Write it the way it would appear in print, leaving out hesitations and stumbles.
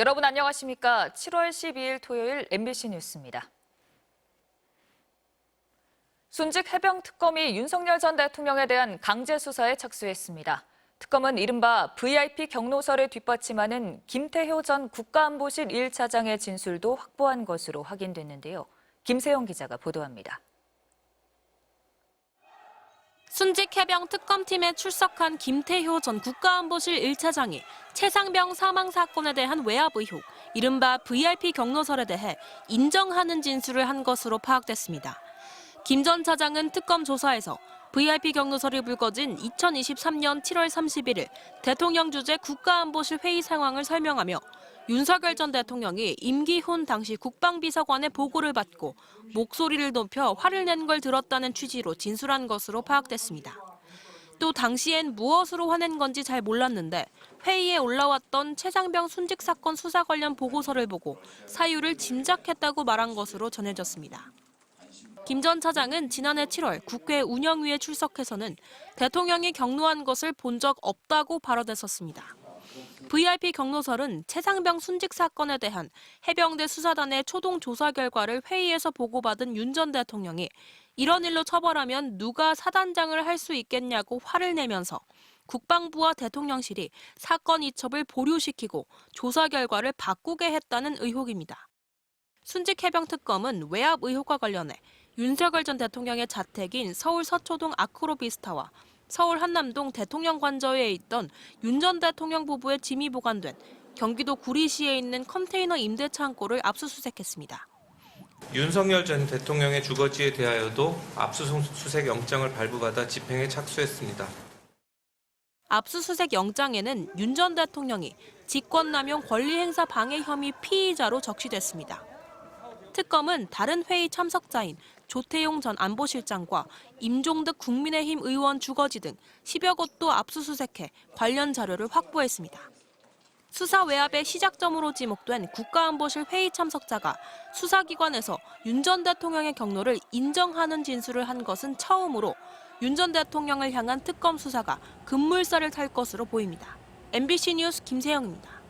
여러분 안녕하십니까? 7월 12일 토요일 MBC 뉴스입니다. 순직 해병 특검이 윤석열 전 대통령에 대한 강제 수사에 착수했습니다. 특검은 이른바 VIP 경로설을 뒷받침하는 김태효 전 국가안보실 1차장의 진술도 확보한 것으로 확인됐는데요. 김세영 기자가 보도합니다. 순직 해병 특검팀에 출석한 김태효 전 국가안보실 1차장이 최상병 사망 사건에 대한 외압 의혹, 이른바 VIP 경로설에 대해 인정하는 진술을 한 것으로 파악됐습니다. 김 전 차장은 특검 조사에서 VIP 경로설이 불거진 2023년 7월 31일 대통령 주재 국가안보실 회의 상황을 설명하며 윤석열 전 대통령이 임기훈 당시 국방비서관의 보고를 받고 목소리를 높여 화를 낸 걸 들었다는 취지로 진술한 것으로 파악됐습니다. 또 당시엔 무엇으로 화낸 건지 잘 몰랐는데 회의에 올라왔던 최상병 순직 사건 수사 관련 보고서를 보고 사유를 짐작했다고 말한 것으로 전해졌습니다. 김 전 차장은 지난해 7월 국회 운영위에 출석해서는 대통령이 경로한 것을 본 적 없다고 발언했었습니다. VIP 경로설은 최상병 순직 사건에 대한 해병대 수사단의 초동 조사 결과를 회의에서 보고받은 윤 전 대통령이 이런 일로 처벌하면 누가 사단장을 할 수 있겠냐고 화를 내면서 국방부와 대통령실이 사건 이첩을 보류시키고 조사 결과를 바꾸게 했다는 의혹입니다. 순직 해병 특검은 외압 의혹과 관련해 윤석열 전 대통령의 자택인 서울 서초동 아크로비스타와 서울 한남동 대통령 관저에 있던 윤 전 대통령 부부의 짐이 보관된 경기도 구리시에 있는 컨테이너 임대 창고를 압수수색했습니다. 윤석열 전 대통령의 주거지에 대하여도 압수수색 영장을 발부받아 집행에 착수했습니다. 압수수색 영장에는 윤 전 대통령이 직권남용 권리행사 방해 혐의 피의자로 적시됐습니다. 특검은 다른 회의 참석자인 조태용 전 안보실장과 임종득 국민의힘 의원 주거지 등 10여 곳도 압수수색해 관련 자료를 확보했습니다. 수사 외압의 시작점으로 지목된 국가안보실 회의 참석자가 수사기관에서 윤 전 대통령의 경로를 인정하는 진술을 한 것은 처음으로 윤 전 대통령을 향한 특검 수사가 급물살을 탈 것으로 보입니다. MBC 뉴스 김세영입니다.